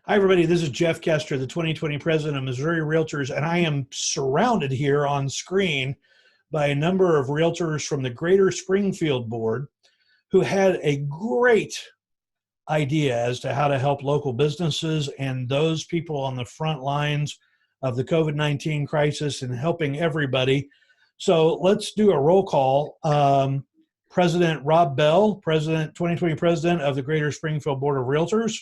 Hi, everybody. This is Jeff Kester, the 2020 president of Missouri REALTORS, and I am surrounded here on screen by a number of realtors from the Greater Springfield board who had a great idea as to how to help local businesses and those people on the front lines of the COVID-19 crisis and helping everybody. So let's do a roll call. President Rob Bell, 2020 president of the Greater Springfield Board of Realtors.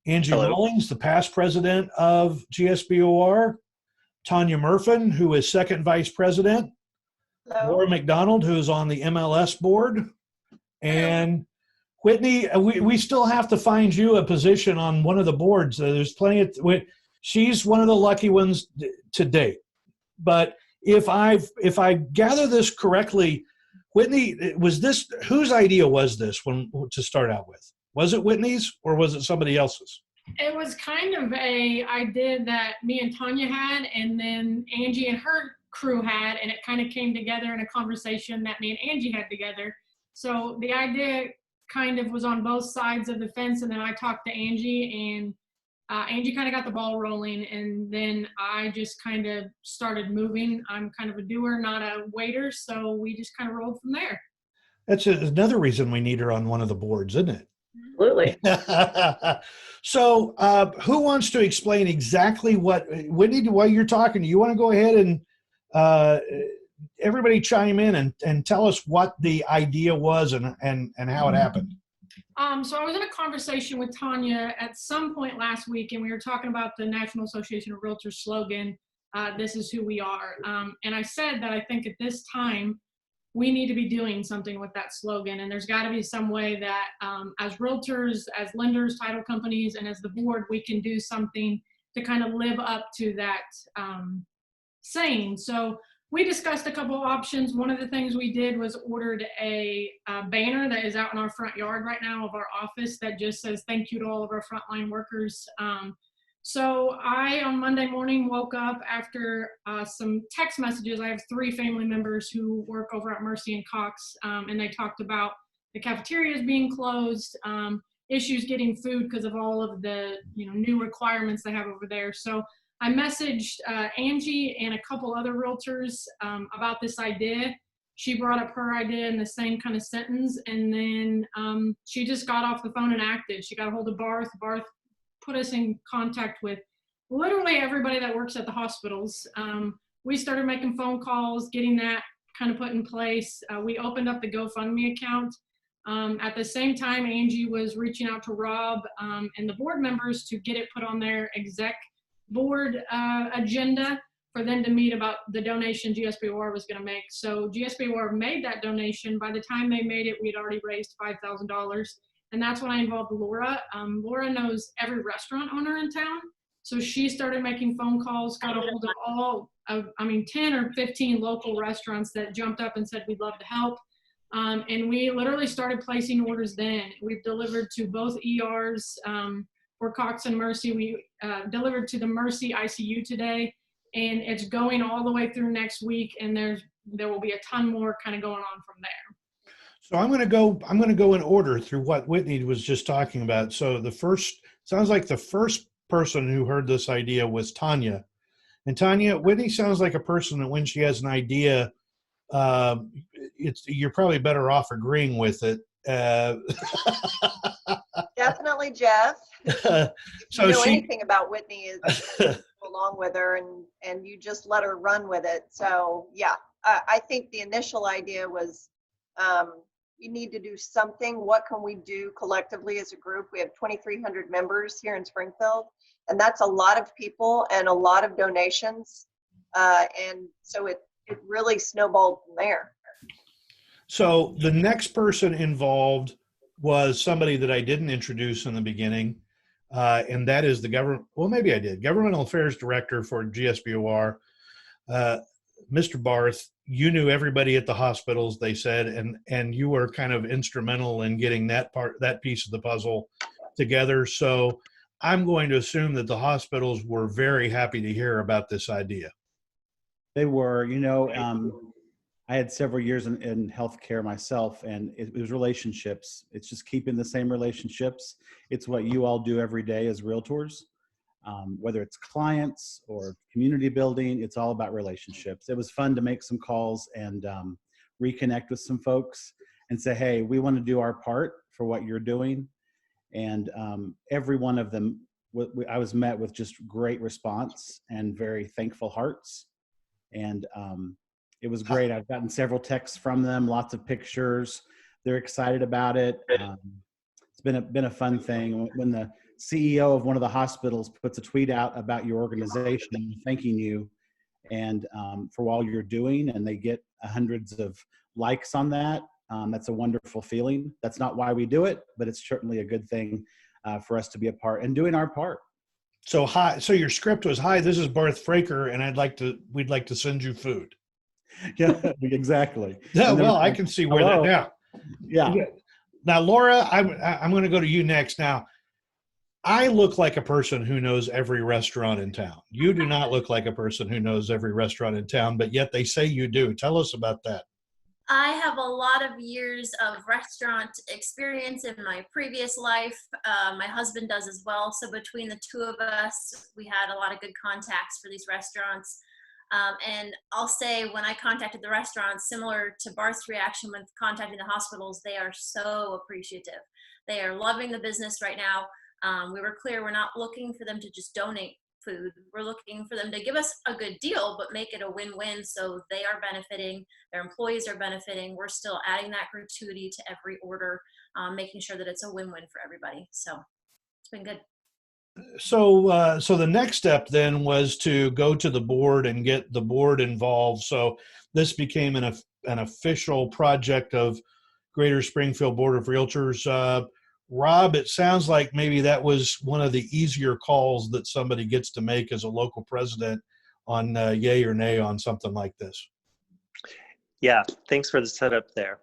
Angie Hello. Mullings, the past president of GSBOR. Tanya Murfin, who is second vice president. Hello. Laura McDonald, who is on the MLS board. And Whitney, we still have to find you a position on one of the boards. There's plenty of, she's one of the lucky ones to date. But if I gather this correctly, Whitney, whose idea was this to start out with? Was it Whitney's or was it somebody else's? It was kind of a idea that me and Tanya had, and then Angie and her crew had, and it kind of came together in a conversation that me and Angie had together. So the idea kind of was on both sides of the fence, and then I talked to Angie, and Angie kind of got the ball rolling, and then I just kind of started moving. I'm kind of a doer, not a waiter, so we just kind of rolled from there. That's another reason we need her on one of the boards, isn't it? Absolutely. So who wants to explain exactly Whitney, while you're talking, do you want to go ahead and everybody chime in and tell us what the idea was and how it happened? So I was in a conversation with Tanya at some point last week, and we were talking about the National Association of Realtors slogan, "This is who we are." And I said that I think at this time, we need to be doing something with that slogan. And there's got to be some way that as realtors, as lenders, title companies, and as the board, we can do something to kind of live up to that saying. So we discussed a couple of options. One of the things we did was ordered a banner that is out in our front yard right now of our office that just says thank you to all of our frontline workers. So I, on Monday morning, woke up after some text messages. I have 3 family members who work over at Mercy and Cox, and they talked about the cafeterias being closed, issues getting food because of all of the new requirements they have over there. So I messaged Angie and a couple other realtors about this idea. She brought up her idea in the same kind of sentence, and then she just got off the phone and acted. She got a hold of Barth. Barth put us in contact with literally everybody that works at the hospitals. We started making phone calls, getting that kind of put in place. We opened up the GoFundMe account. At the same time, Angie was reaching out to Rob and the board members to get it put on their exec board agenda for them to meet about the donation GSBOR was going to make. So GSBOR made that donation. By the time they made it, we had already raised $5,000. And that's when I involved Laura. Laura knows every restaurant owner in town. So she started making phone calls, got a hold of all of, 10 or 15 local restaurants that jumped up and said, we'd love to help. And we literally started placing orders then. We've delivered to both ERs for Cox and Mercy. We delivered to the Mercy ICU today, and it's going all the way through next week. And there will be a ton more kind of going on from there. So I'm going to go in order through what Whitney was just talking about. So sounds like the first person who heard this idea was Tanya. And Tanya, Whitney sounds like a person that when she has an idea, you're probably better off agreeing with it. Definitely, Jeff. If So you know anything about Whitney, is go along with her and you just let her run with it. So yeah, I think the initial idea was you need to do something. What can we do collectively as a group? We have 2,300 members here in Springfield, and that's a lot of people and a lot of donations. And so it really snowballed from there. So the next person involved was somebody that I didn't introduce in the beginning, and that is the Governmental Affairs Director for GSBOR, Mr. Barth. You knew everybody at the hospitals, they said, and you were kind of instrumental in getting that piece of the puzzle together. So I'm going to assume that the hospitals were very happy to hear about this idea. They were, I had several years in healthcare myself, and it was relationships. It's just keeping the same relationships. It's what you all do every day as realtors, whether it's clients or community building. It's all about relationships. It was fun to make some calls and reconnect with some folks and say, hey, we want to do our part for what you're doing. And every one of them, I was met with just great response and very thankful hearts. And it was great. I've gotten several texts from them, lots of pictures. They're excited about it. It's been a fun thing. When the CEO of one of the hospitals puts a tweet out about your organization, thanking you and for all you're doing, and they get hundreds of likes on that, that's a wonderful feeling. That's not why we do it, but it's certainly a good thing for us to be a part and doing our part. So hi. So your script was, "Hi, this is Barth Fraker, and we'd like to send you food." Yeah, exactly. Yeah, well, I can see where that now. Yeah. Now, Laura, I'm going to go to you next. Now, I look like a person who knows every restaurant in town. You do not look like a person who knows every restaurant in town, but yet they say you do. Tell us about that. I have a lot of years of restaurant experience in my previous life. My husband does as well. So between the two of us, we had a lot of good contacts for these restaurants. And I'll say when I contacted the restaurants, similar to Barth's reaction with contacting the hospitals, they are so appreciative. They are loving the business right now. We were clear, we're not looking for them to just donate food. We're looking for them to give us a good deal, but make it a win-win so they are benefiting, their employees are benefiting. We're still adding that gratuity to every order, making sure that it's a win-win for everybody. So it's been good. So the next step then was to go to the board and get the board involved. So this became an official project of Greater Springfield Board of Realtors. Rob, it sounds like maybe that was one of the easier calls that somebody gets to make as a local president on yay or nay on something like this. Yeah, thanks for the setup there.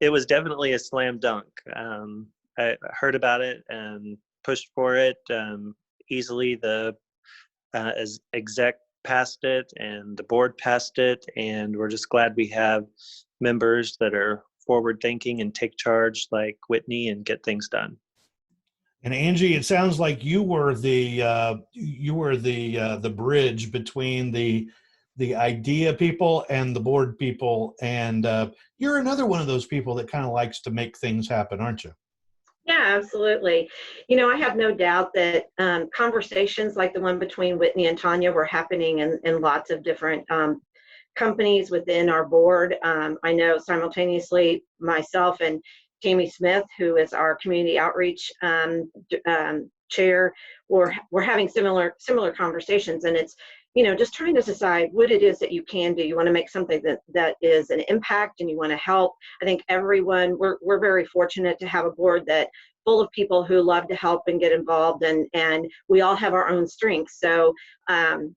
It was definitely a slam dunk. I heard about it and pushed for it easily. The as exec passed it and the board passed it, and we're just glad we have members that are forward thinking and take charge like Whitney and get things done. And Angie, it sounds like you were the bridge between the idea people and the board people, and you're another one of those people that kind of likes to make things happen, aren't you? Yeah, absolutely. You know, I have no doubt that conversations like the one between Whitney and Tanya were happening in lots of different companies within our board. I know simultaneously myself and Tammy Smith, who is our community outreach chair, we're having similar conversations, and it's, you know, just trying to decide what it is that you can do. You want to make something that is an impact, and you want to help. I think everyone, we're very fortunate to have a board that full of people who love to help and get involved, and we all have our own strengths. So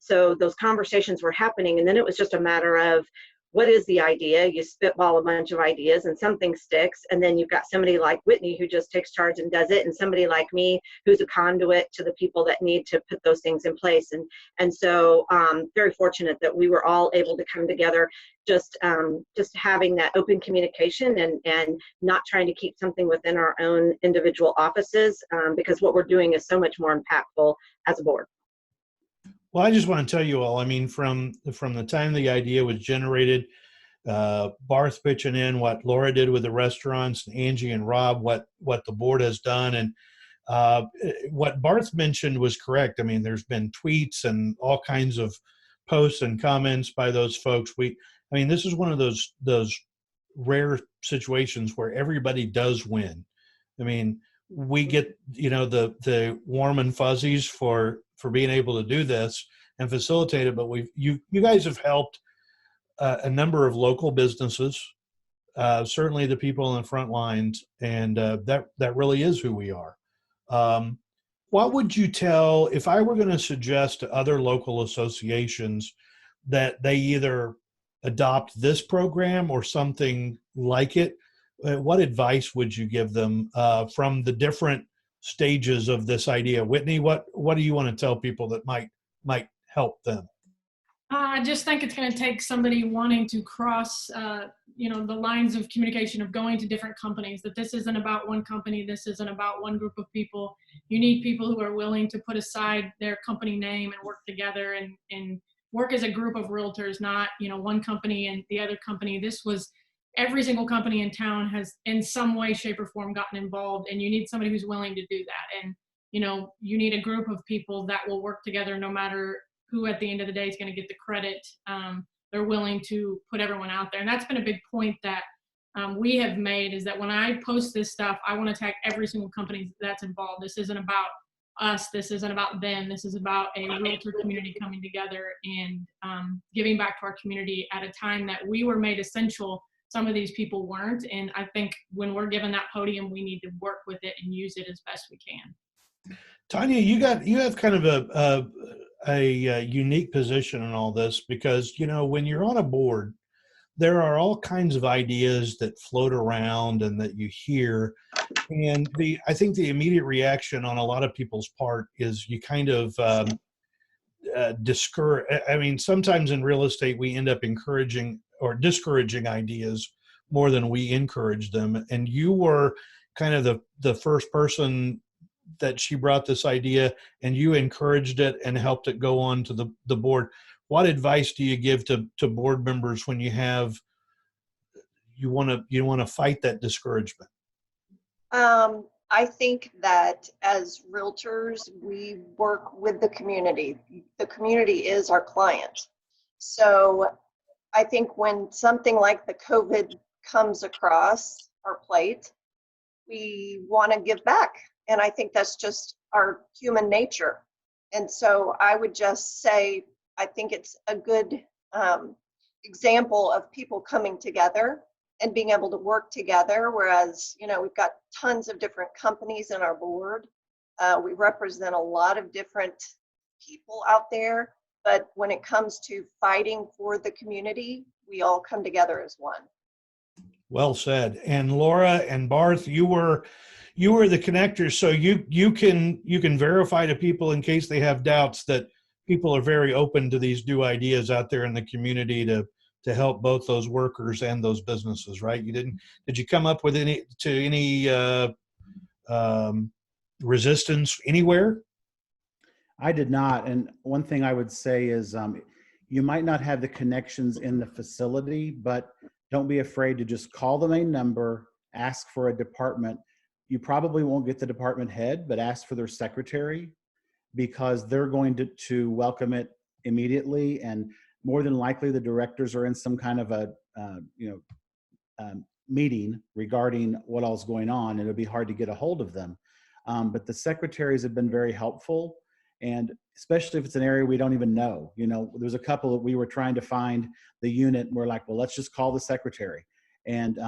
so those conversations were happening, and then it was just a matter of, what is the idea? You spitball a bunch of ideas and something sticks, and then you've got somebody like Whitney who just takes charge and does it, and somebody like me who's a conduit to the people that need to put those things in place. And so very fortunate that we were all able to come together, just having that open communication and not trying to keep something within our own individual offices, because what we're doing is so much more impactful as a board. Well, I just want to tell you all, I mean, from the time the idea was generated, Barth pitching in, what Laura did with the restaurants, and Angie and Rob, what the board has done. And what Barth mentioned was correct. I mean, there's been tweets and all kinds of posts and comments by those folks. I mean, this is one of those rare situations where everybody does win. I mean, we get, you know, the warm and fuzzies for being able to do this and facilitate it, but you guys have helped a number of local businesses, certainly the people on the front lines, and that really is who we are. What would you tell, if I were going to suggest to other local associations that they either adopt this program or something like it, what advice would you give them from the different stages of this idea? Whitney, what do you want to tell people that might help them? I just think it's going to take somebody wanting to cross, the lines of communication of going to different companies, that this isn't about one company. This isn't about one group of people. You need people who are willing to put aside their company name and work together and work as a group of realtors, not, one company and the other company. This was every single company in town has in some way, shape or form gotten involved, and you need somebody who's willing to do that. And, you need a group of people that will work together no matter who at the end of the day is going to get the credit. They're willing to put everyone out there. And that's been a big point that we have made, is that when I post this stuff, I want to tag every single company that's involved. This isn't about us. This isn't about them. This is about a realtor community coming together and giving back to our community at a time that we were made essential. Some of these people weren't. And I think when we're given that podium, we need to work with it and use it as best we can. Tanya, you have kind of a unique position in all this, because when you're on a board, there are all kinds of ideas that float around and that you hear, and I think the immediate reaction on a lot of people's part is you kind of discourage. I mean, sometimes in real estate we end up encouraging or discouraging ideas more than we encourage them, and you were kind of the first person that she brought this idea, and you encouraged it and helped it go on to the board. What advice do you give to board members when you want to fight that discouragement? I think that as realtors, we work with the community. The community is our client. So I think when something like the COVID comes across our plate, we want to give back. And I think that's just our human nature. And so I would just say, I think it's a good example of people coming together and being able to work together. Whereas, we've got tons of different companies in our board. We represent a lot of different people out there. But when it comes to fighting for the community, we all come together as one. Well said. And Laura and Barth, you were the connectors, so you can verify to people in case they have doubts that people are very open to these new ideas out there in the community to help both those workers and those businesses, right? Did you come up with any resistance anywhere? I did not. And one thing I would say is you might not have the connections in the facility, but don't be afraid to just call the main number, ask for a department. You probably won't get the department head, but ask for their secretary, because they're going to welcome it immediately. And more than likely the directors are in some kind of a meeting regarding what all's going on, and it'll be hard to get a hold of them. But the secretaries have been very helpful, and especially if it's an area we don't even know. There's a couple that we were trying to find the unit, and we're like, well, let's just call the secretary. And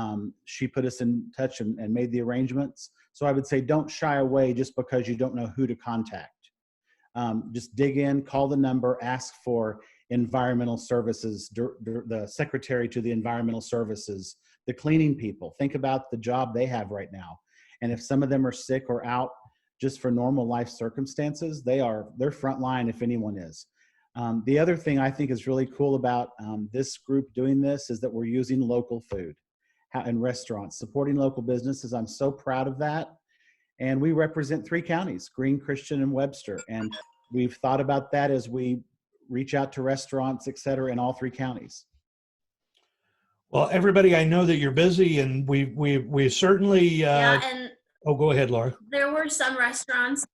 she put us in touch and made the arrangements. So I would say don't shy away just because you don't know who to contact. Just dig in, call the number, ask for environmental services, the secretary to the environmental services, the cleaning people. Think about the job they have right now. And if some of them are sick or out just for normal life circumstances, they're frontline if anyone is. The other thing I think is really cool about this group doing this is that we're using local food and restaurants, supporting local businesses. I'm so proud of that. And we represent 3 counties, Greene, Christian, and Webster. And we've thought about that as we reach out to restaurants, et cetera, in all 3 counties. Well, everybody, I know that you're busy, and we certainly. Oh, go ahead, Laura. There were some restaurants.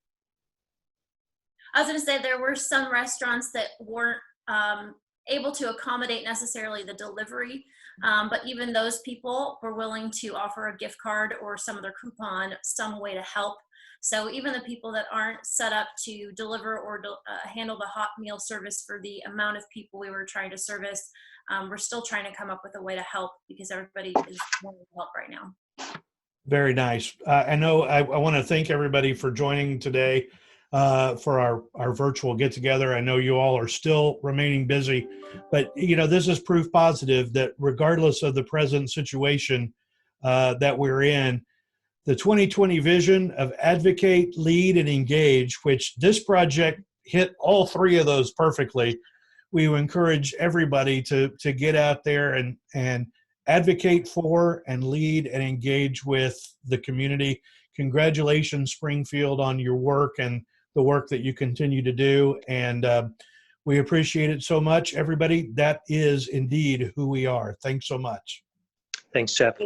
I was going to say there were some restaurants that weren't able to accommodate necessarily the delivery, but even those people were willing to offer a gift card or some other coupon, some way to help. So even the people that aren't set up to deliver or handle the hot meal service for the amount of people we were trying to service, we're still trying to come up with a way to help, because everybody is wanting to help right now. Very nice. I know I want to thank everybody for joining today for our virtual get-together. I know you all are still remaining busy, but this is proof positive that regardless of the present situation that we're in, the 2020 vision of advocate, lead, and engage, which this project hit all 3 of those perfectly, we encourage everybody to get out there and advocate for and lead and engage with the community. Congratulations, Springfield, on your work and the work that you continue to do. And we appreciate it so much. Everybody, that is indeed who we are. Thanks so much. Thanks, Jeff.